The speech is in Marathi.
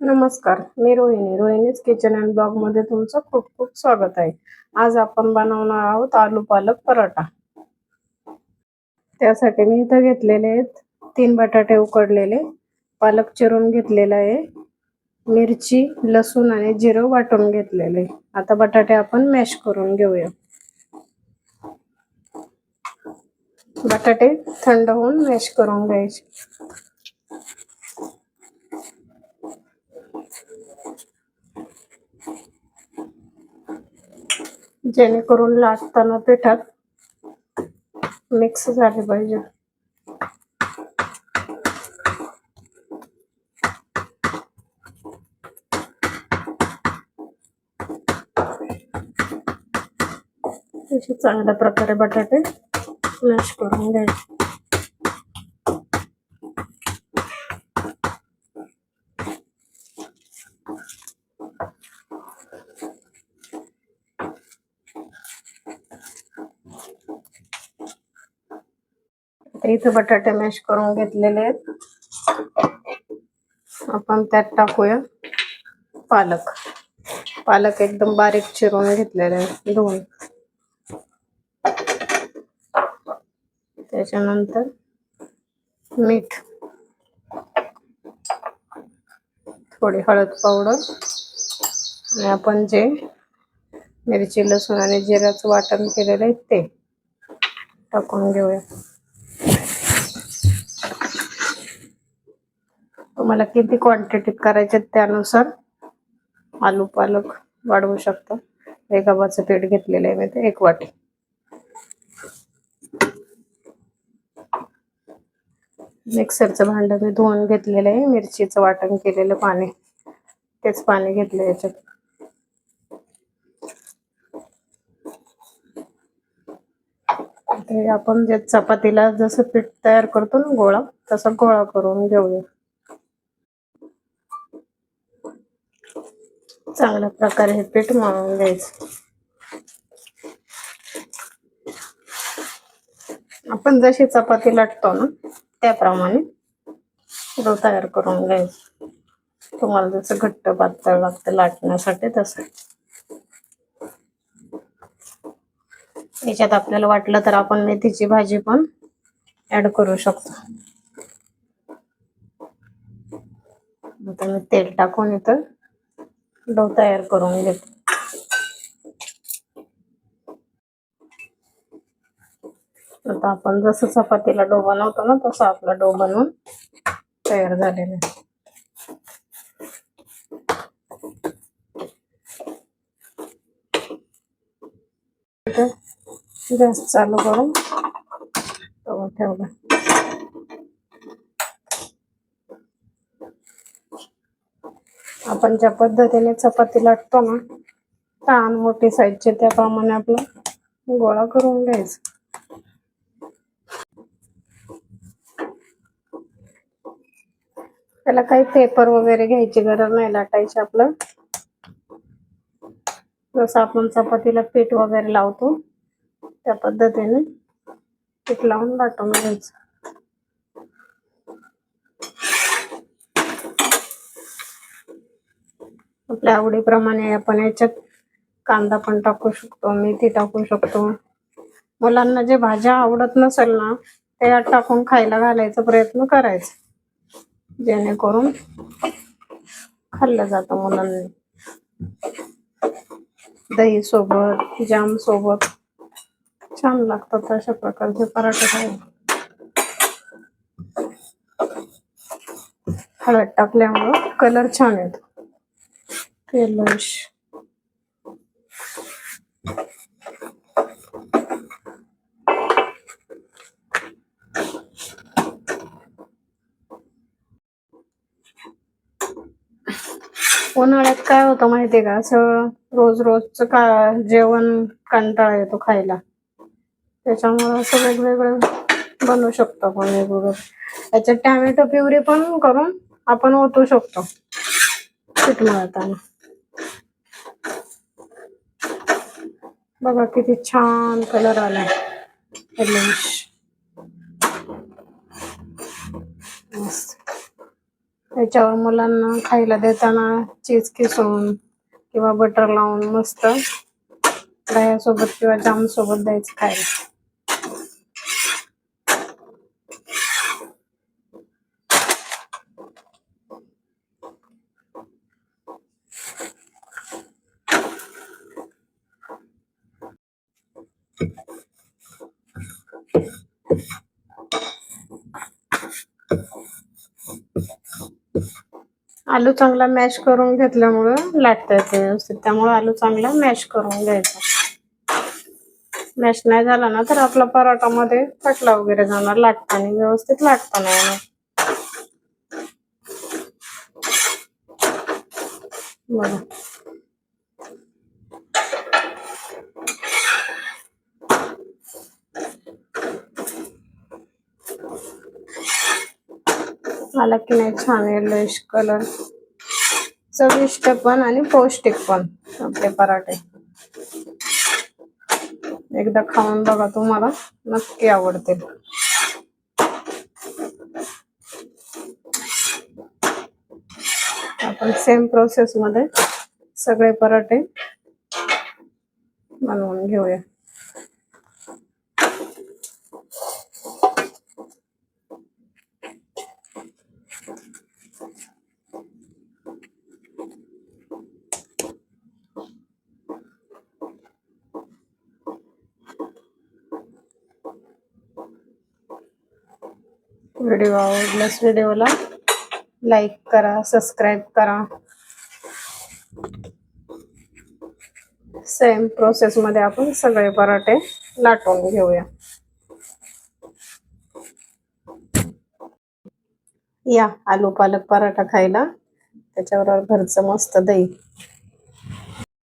नमस्कार, मी रोहिणीच किचन अँड ब्लॉग मध्ये तुमचं खूप खूप स्वागत आहे. आज आपण बनवणार आहोत आलू पालक पराठा. त्यासाठी मी इथं घेतलेले आहेत 3 बटाटे उकडलेले, पालक चिरून घेतलेला आहे, मिरची, लसूण आणि जिरं वाटून घेतलेले. आता बटाटे आपण मॅश करून घेऊया. बटाटे थंड होऊन मॅश करून घ्यायचे. जेणेकरून लाटताना पिठात मिक्स झाले पाहिजे. असे चांगल्या प्रकारे बटाटे मॅश करून घ्यायचे. इथे बटाटे मॅश करून घेतलेले आहेत. आपण त्यात टाकूया पालक. पालक एकदम बारीक चिरून घेतलेले आहे धुवून. त्याच्यानंतर मीठ, थोडी हळद पावडर आणि आपण जे मिरची, लसूण आणि जिऱ्याचं वाटण केलेलं आहे ते टाकून घेऊया. तुम्हाला किती क्वांटिटीत करायचे त्यानुसार आलू पालक वाढवू शकता. एक गव्हाचं पीठ घेतलेलं आहे मी ते 1 वाटी. मिक्सरचं भांडं मी धुवून घेतलेलं आहे. मिरचीचं वाटण केलेलं पाणी, तेच पाणी घेतलं याच्यात. ते आपण जे चपातीला जसं पीठ तयार करतो ना गोळा, तसा गोळा करून घेऊया. चांगल्या प्रकारे हे पीठ मळून घ्यायचं. आपण जशी चपाती लाटतो ना त्याप्रमाणे डो तयार करून घ्यायचं. तुम्हाला जसं घट्ट पातळ लागतं लाटण्यासाठी तसं. याच्यात आपल्याला वाटलं तर आपण मेथीची भाजी पण ऍड करू शकतो. आता मी तेल टाकून इथं डो तयार करून घेतो. आता आपण जसं चपातीला डो बनवतो ना तसं आपला डो बनवून तयार झालेला आहे. गॅस चालू करून तवा ठेवला. आपण ज्या पद्धतीने चपाती लाटतो ना लहान मोठी साईजचे त्याप्रमाणे आपला गोळा करून घ्यायचा. त्याला काही पेपर वगैरे घ्यायची गरज नाही लाटायची. आपलं जसं आपण चपातीला पीठ वगैरे लावतो त्या पद्धतीने पीठ लावून लाटून घ्यायचं. आपल्या आवडीप्रमाणे आपण याच्यात कांदा पण टाकू शकतो, मेथी टाकू शकतो. मुलांना जे भाज्या आवडत नसेल ना ते यात टाकून खायला घालायचा प्रयत्न करायचा, जेणेकरून खाल्लं जातं मुलांनी. दही सोबत, जाम सोबत छान लागतात अशा प्रकारचे पराठे खायला. हळद टाकल्यामुळं कलर छान येतो. तेलकट उन्हाळ्यात काय होतं माहितीये का, असं रोज रोजचं का जेवण कंटाळा येतो खायला. त्याच्यामुळे असं वेगवेगळं बनवू शकतो आपण वेगवेगळं. त्याच्यात टॅमॅटो प्युरी पण करून आपण ओतू शकतो पीठ मळताना. बघा किती छान कलर आलाय. मस्त. त्याच्यावर मुलांना खायला देताना चीज किसून किंवा बटर लावून मस्त दह्यासोबत किंवा जाम सोबत द्यायचं खायला. आलू चांगला मॅश करून घेतल्यामुळं लाटता येते व्यवस्थित, त्यामुळे आलू चांगला मॅश करून घ्यायचा. मॅश नाही झाला ना तर आपला पराठा मध्ये फटला वगैरे जाणार, लाटताना व्यवस्थित लाटता नाही येणार. बघा आला की नाही छान येलोइश कलर. चविष्ट पण आणि पौष्टिक पण आपले पराठे. एकदा खाऊन बघा, तुम्हाला नक्की आवडतील. आपण सेम प्रोसेस मध्ये सगळे पराठे बनवून घेऊया. व्हिडिओ आवडल्यास व्हिडिओला लाईक करा, सबस्क्राईब करा. सेम प्रोसेस मध्ये आपण सगळे पराठे लाटून घेऊया. या आलू पालक पराठा खायला, त्याच्यावर घरचं मस्त दही.